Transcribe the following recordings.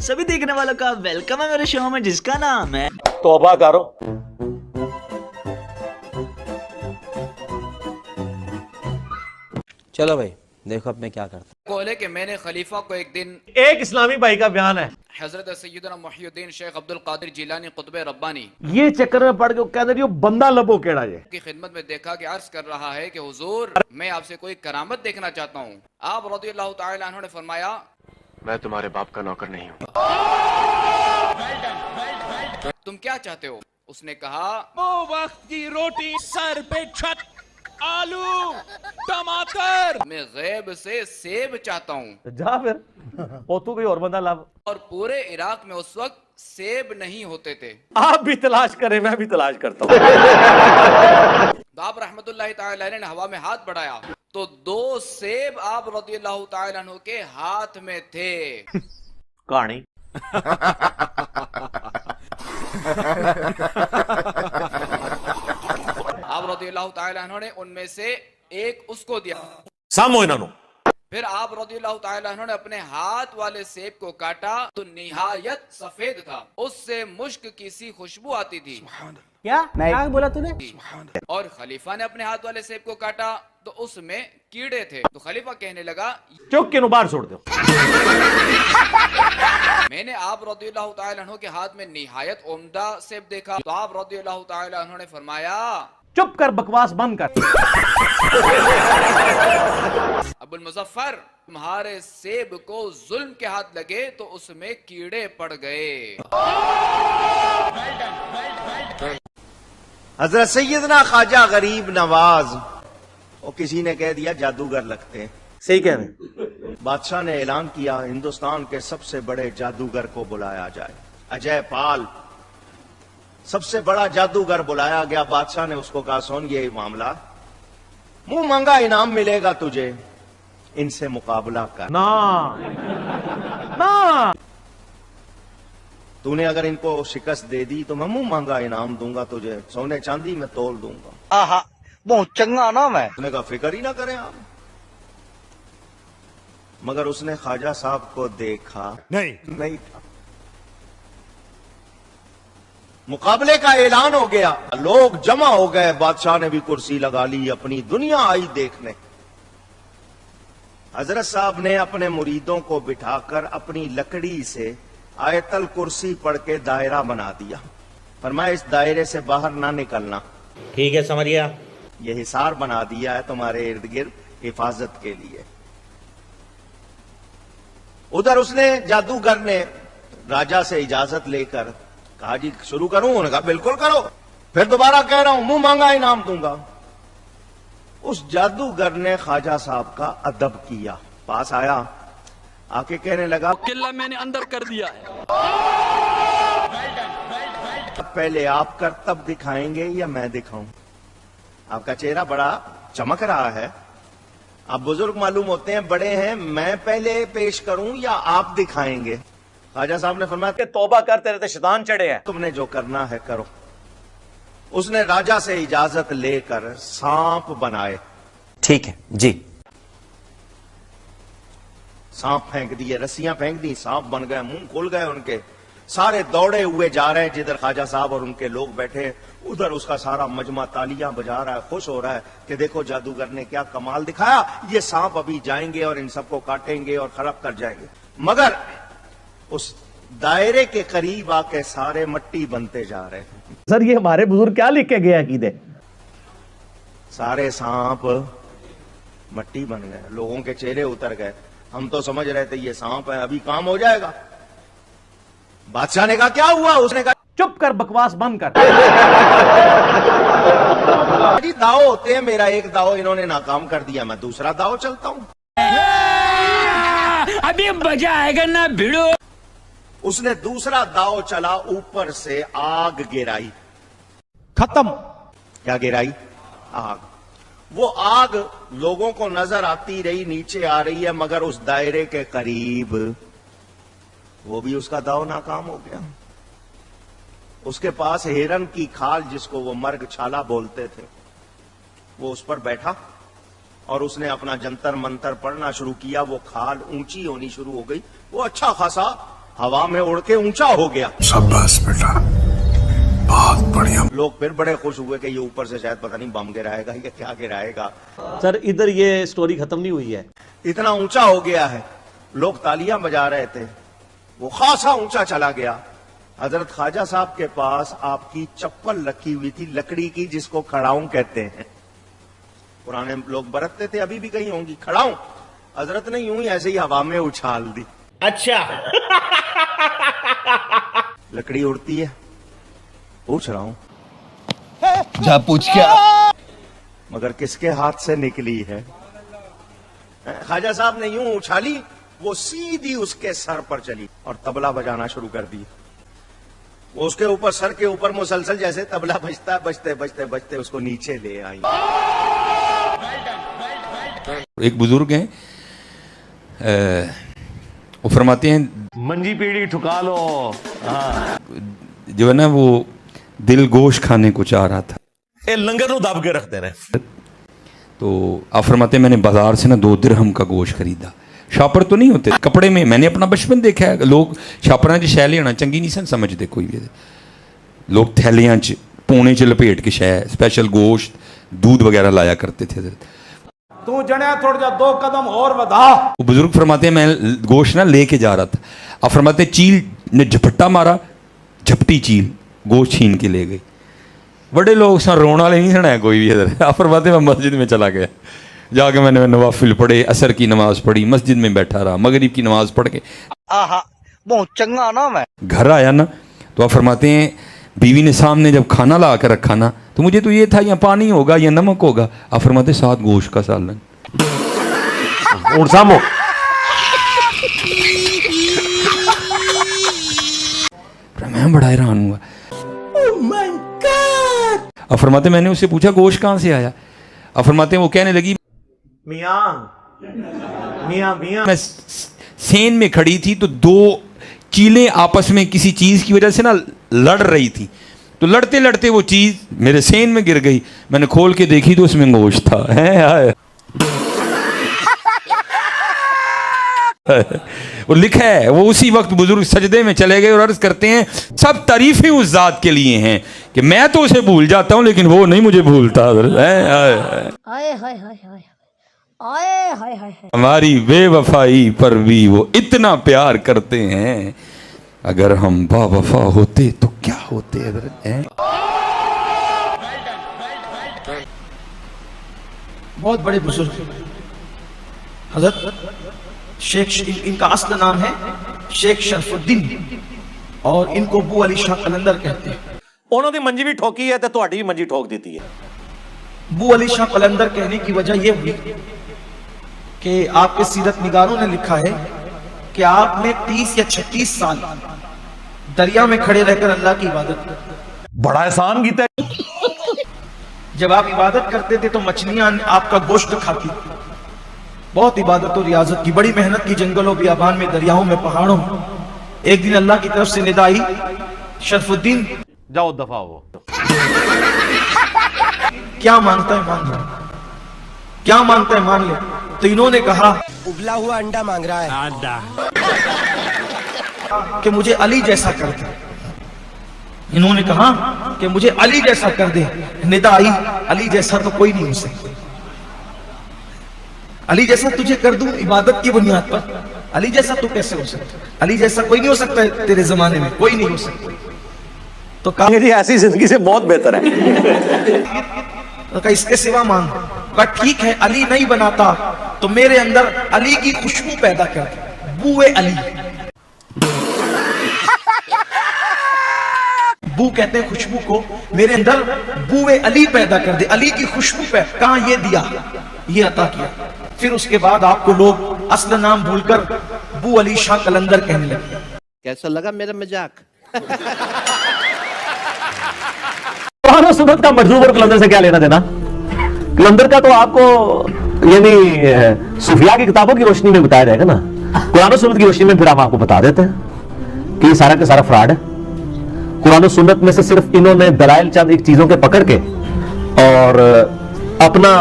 सभी देखने वालों का वेलकम है मेरे शो में जिसका नाम है तौबा करो। चलो भाई देखो अब मैं क्या करता बोले कि मैंने खलीफा को एक दिन एक इस्लामी भाई का बयान है, हजरत सैयदना मुहियुद्दीन शेख अब्दुल कादिर जिलानी कुतुब रब्बानी ये चक्कर में पड़ के कहते रही बंदा लबो केड़ा ये की खिदमत में देखा कि अर्ज कर रहा है कि हुजूर मैं आपसे कोई करामत देखना चाहता हूँ। आप रज़ियल्लाहु ताला अन्हु ने फरमाया मैं तुम्हारे बाप का नौकर नहीं हूँ। तुम क्या चाहते हो? उसने कहा वक्त की रोटी, सर पे छत, आलू, टमाटर। मैं गैब से सेब चाहता हूँ। जा फिर पोतू कोई और बंदा लब। और पूरे इराक में उस वक्त सेब नहीं होते थे। आप भी तलाश करें, मैं भी तलाश करता हूँ। तो आप रहमतुल्लाहि ताला अलैह ने हवा में हाथ बढ़ाया तो 2 सेब आप रज़ियल्लाहु ताला अन्हु के हाथ में थे। कहानी आप रज़ियल्लाहु ताला अन्हु ने उनमें से एक उसको दिया। सामो इन्हों फिर आप रज़ियल्लाहु ताला अन्हु ने अपने हाथ वाले सेब को काटा तो निहायत सफेद था, उससे मुश्क की सी खुशबू आती थी। क्या बोला तूने? और खलीफा ने अपने हाथ वाले सेब को काटा तो उसमें कीड़े थे। तो खलीफा कहने लगा चुप के बाहर छोड़ दो। मैंने आप रज़ियल्लाहु ताला अन्हु के हाथ में निहायत उम्दा सेब देखा। तो आप रज़ियल्लाहु ताला अन्हु ने फरमाया चुप कर, बकवास बंद कर। अबुल मुजफ्फर तुम्हारे सेब को जुल्म के हाथ लगे तो उसमें कीड़े पड़ गए। हजरत सैयदना ख्वाजा गरीब नवाज और किसी ने कह दिया जादूगर लगते हैं। सही कह रहे। बादशाह ने ऐलान किया हिंदुस्तान के सबसे बड़े जादूगर को बुलाया जाए। अजय पाल सबसे बड़ा जादूगर बुलाया गया। बादशाह ने उसको कहा सुन ये मामला, मुंह मांगा इनाम मिलेगा तुझे, इनसे मुकाबला कर। ना ना तूने अगर इनको शिकस्त दे दी तो मैं मुंह मांगा इनाम दूंगा तुझे, सोने चांदी में तोल दूंगा। आहा बहुत चंगा ना मैं। उसने कहा फिक्र ही ना करें आप। मगर उसने ख्वाजा साहब को देखा नहीं था। मुकाबले का ऐलान हो गया, लोग जमा हो गए। बादशाह ने भी कुर्सी लगा ली, अपनी दुनिया आई देखने। हजरत साहब ने अपने मुरीदों को बिठाकर अपनी लकड़ी से आयतल कुर्सी पढ़ के दायरा बना दिया। फरमाया इस दायरे से बाहर ना निकलना। ठीक है, समझ गया। यह हिसार बना दिया है तुम्हारे इर्द गिर्द हिफाजत के लिए। उधर उसने जादूगर ने राजा से इजाजत लेकर कहा जी शुरू करूं? उन्होंने कहा बिल्कुल करो। फिर दोबारा कह रहा हूं मुंह मांगा इनाम दूंगा। उस जादूगर ने ख्वाजा साहब का अदब किया, पास आया, आके कहने लगा किला मैंने अंदर कर दिया है। पहले आप करतब दिखाएंगे या मैं दिखाऊं? आपका चेहरा बड़ा चमक रहा है, आप बुजुर्ग मालूम होते हैं, बड़े हैं, मैं पहले पेश करूं या आप दिखाएंगे? ख्वाजा साहब ने फरमाया कि तौबा कर, तेरे ते शैतान चढ़े हैं। तुमने जो करना है करो। उसने राजा से इजाजत लेकर सांप बनाए। ठीक है जी। सांप फेंक दिए, रस्सियां फेंक दी, सांप बन गए, मुंह खुल गए उनके। सारे दौड़े हुए जा रहे हैं जिधर ख्वाजा साहब और उनके लोग बैठे हैं। उधर उसका सारा मजमा तालियां बजा रहा है, खुश हो रहा है कि देखो जादूगर ने क्या कमाल दिखाया, ये सांप अभी जाएंगे और इन सबको काटेंगे और खराब कर जाएंगे। मगर उस दायरे के करीब आके सारे मट्टी बनते जा रहे हैं। सर ये हमारे बुजुर्ग क्या लिख के गए अकीदे? सारे सांप मट्टी बन गए, लोगों के चेहरे उतर गए। हम तो समझ रहे थे ये सांप है, अभी काम हो जाएगा। बादशाह ने कहा क्या हुआ? उसने कहा चुप कर, बकवास बंद कर। जी दाव होते हैं, मेरा एक दाव इन्होंने नाकाम कर दिया, मैं दूसरा दाव चलता हूं। अभी मजा आएगा ना भिड़ो। उसने दूसरा दाव चला, ऊपर से आग गिराई। खत्म। क्या गिराई? आग। वो आग लोगों को नजर आती रही, नीचे आ रही है, मगर उस दायरे के करीब वो भी उसका दाव नाकाम हो गया। उसके पास हिरन की खाल, जिसको वो मर्ग छाला बोलते थे, वो उस पर बैठा और उसने अपना जंतर मंतर पढ़ना शुरू किया। वो खाल ऊंची होनी शुरू हो गई। वो अच्छा खासा हवा में उड़ के ऊंचा हो गया। शाबाश बेटा, बहुत बढ़िया। लोग फिर बड़े खुश हुए कि ये ऊपर से शायद पता नहीं बम गिराएगा या क्या गिराएगा। सर इधर ये स्टोरी खत्म नहीं हुई है। इतना ऊंचा हो गया है, लोग तालियां बजा रहे थे, वो खासा ऊंचा चला गया। हजरत ख्वाजा साहब के पास आपकी चप्पल रखी हुई थी लकड़ी की, जिसको खड़ाऊं कहते हैं। पुराने लोग बरतते थे, अभी भी कहीं होंगी खड़ाऊं। हजरत ने यूं ही ऐसे ही हवा में उछाल दी। अच्छा लकड़ी उड़ती है, पूछ रहा हूं, जा पूछ क्या। मगर किसके हाथ से निकली है? ख्वाजा साहब ने यूं उछाली, वो सीधी उसके सर पर चली और तबला बजाना शुरू कर दी। वो उसके ऊपर, सर के ऊपर मुसलसल जैसे तबला बजता, बजते बजते बजते उसको नीचे ले आई। एक बुजुर्ग हैं, वो फरमाते हैं मंजी पीढ़ी ठुका लो। जो है ना, वो दिल गोश्त खाने को चाह रहा था, ये लंगर नु दब के रखते रहे। तो आप फरमाते हैं मैंने बाजार से ना 2 दिरहम का गोश्त खरीदा। छापर तो नहीं होते कपड़े में, मैंने अपना बचपन देखा है, लोग छापरां च शै लेना चंगी नहीं सन समझते कोई भी। लोग थैलियां च पूने च लपेट के शै स्पेशल गोश्त दूध वगैरह लाया करते थे। तू जने थोड़ा जा 2 कदम और बढ़ा। वो बुजुर्ग फरमाते हैं मैं गोश्त ना लेके जा रहा था, आप फरमाते चील ने झपट्टा मारा, झपटी चील गोश्त छीन के ले गई। बड़े लोग सन रोने वाले नहीं सुना कोई भी इधर। आप फरमाते मैं मस्जिद में चला गया, जाके मैंने नवाफिल पढ़े, असर की नमाज पढ़ी, मस्जिद में बैठा रहा, मगरिब की नमाज पढ़ के आहा बहुत चंगा ना मैं। घर आया ना, तो आप फरमाते हैं बीवी ने सामने जब खाना ला कर रखा ना, तो मुझे तो ये था या पानी होगा या नमक होगा। आप फरमाते साथ गोश्त का सालन। और सामो मैं बड़ा हैरान हुआ। अब फरमाते मैंने उससे पूछा गोश्त कहाँ से आया? अब फरमाते वो कहने लगी मियां मियां मियां मैं सेन में खड़ी थी तो 2 चीलें आपस में किसी चीज की वजह से ना लड़ रही थी, तो लड़ते लड़ते वो चीज मेरे सेन में गिर गई। मैंने खोल के देखी तो उसमें गोश्त था। वो लिखा है, वो उसी वक्त बुजुर्ग सजदे में चले गए और अर्ज करते हैं सब तारीफें उस जात के लिए हैं कि मैं तो उसे भूल जाता हूं लेकिन वो नहीं मुझे भूलता। हमारी बेवफाई पर भी वो इतना प्यार करते हैं, अगर हम बावफा होते तो क्या होते हैं? बहुत बड़े बुजुर्ग हजरत शेख, इनका असल नाम है शेख शरफुद्दीन और इनको बू अली शाह कलंदर कहते हैं। ਉਹਨਾਂ ਦੀ ਮੰਜੀ ਵੀ ਠੋਕੀ ਹੈ ਤੇ ਤੁਹਾਡੀ ਵੀ ਮੰਜੀ ਠੋਕ ਦਿੱਤੀ ਹੈ। बू अली शाह कलंदर कहने की वजह यह हुई कि आपके सीरत निगारों ने लिखा है कि आपने 30 या 36 साल दरिया में खड़े रहकर अल्लाह की इबादत की। बड़ा एहसान कीता। जब आप इबादत करते थे तो मछलियां आपका गोश्त खाती। बहुत इबादत और रियाजत की, बड़ी मेहनत की, जंगलों बियाबान में, दरियाओं में, पहाड़ों में। एक दिन अल्लाह की तरफ से निदा आई, शरफुद्दीन जाओ दफा हो। क्या मांगता है मान ले, क्या मांगता है मान ले। तो इन्होंने कहा उबला हुआ अंडा मांग रहा है कि मुझे अली जैसा कर दे। इन्होंने कहा कि मुझे अली जैसा कर दे। निदा आई, अली जैसा तो कोई नहीं हो सकता, अली जैसा तुझे कर दूं इबादत की बुनियाद पर। अली जैसा तू कैसे हो सकता? अली जैसा कोई नहीं हो सकता है तेरे जमाने में, कोई नहीं हो सकता। तो कहा मेरी ऐसी जिंदगी से बहुत बेहतर है। तो कहा इसके सिवा मांग। कहा ठीक है, अली नहीं बनाता तो मेरे अंदर अली की खुशबू पैदा कर, बूए अली। बू कहते हैं खुशबू को, मेरे अंदर बूए अली पैदा कर दे, अली की खुशबू पे। कहा ये दिया, ये अता किया। फिर उसके बाद आपको लोग असल नाम भूलकर बू अली शाह कलंदर कहने लगे। कैसा लगा मेरा मजाक? कुरान और सुन्नत का मजलूब और कलंदर से क्या लेना देना? कलंदर का तो आपको यानी सूफिया की किताबों की रोशनी में बताया जाएगा ना। कुरान और सुन्नत की रोशनी में फिर हम आपको बता देते हैं कि ये सारा का सारा फ्रॉड है। कुरान और सुन्नत में से सिर्फ इन्होंने दलाइल चंद एक चीजों के पकड़ के और अपना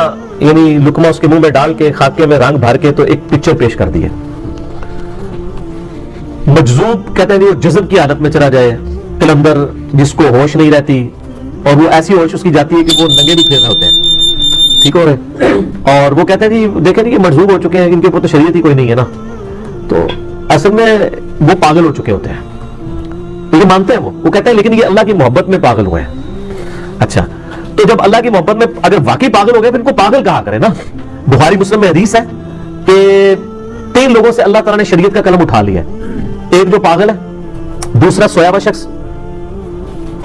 यानी लुकमा उसके मुंह में डाल के खाके में रंग भर के तो एक पिक्चर पेश कर दी है। मजजूब कहते हैं वो जज़ब की हालत में चला जाए, कलंदर जिसको होश नहीं रहती और वो ऐसी होश उसकी जाती है कि वो नंगे भी फिर रहे होते हैं, ठीक हो रहे, और वो कहते हैं जी देखें कि मजजूब हो चुके हैं, इनके ऊपर तो शरीयत ही कोई नहीं है ना, तो असल में वो पागल हो चुके होते हैं, तो ये मानते हैं वो कहते हैं लेकिन ये अल्लाह की मोहब्बत में पागल हुए हैं। अच्छा, तो जब अल्लाह की मोहब्बत में अगर वाकई पागल हो गए फिर इनको पागल कहा करे ना। बुखारी मुस्लिम में हदीस है कि 3 लोगों से अल्लाह ताला ने शरीयत का कलम उठा लिया है, एक जो पागल है, दूसरा सोया हुआ शख्स,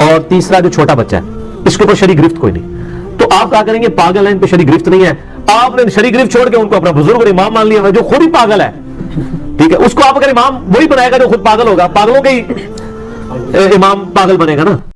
और तीसरा जो छोटा बच्चा है, इसके ऊपर शरीक गिरफ्त कोई नहीं। तो आप कहा करेंगे पागल है, इन पे शरीक गिरफ्त नहीं है, आपने शरीक गिरफ्त छोड़ के उनको अपना बुजुर्ग और इमाम मान लिया, जो खुद ही पागल है, ठीक है, उसको आप अगर इमाम वही बनाएगा जो खुद पागल होगा, पागलों के ही इमाम पागल बनेगा ना।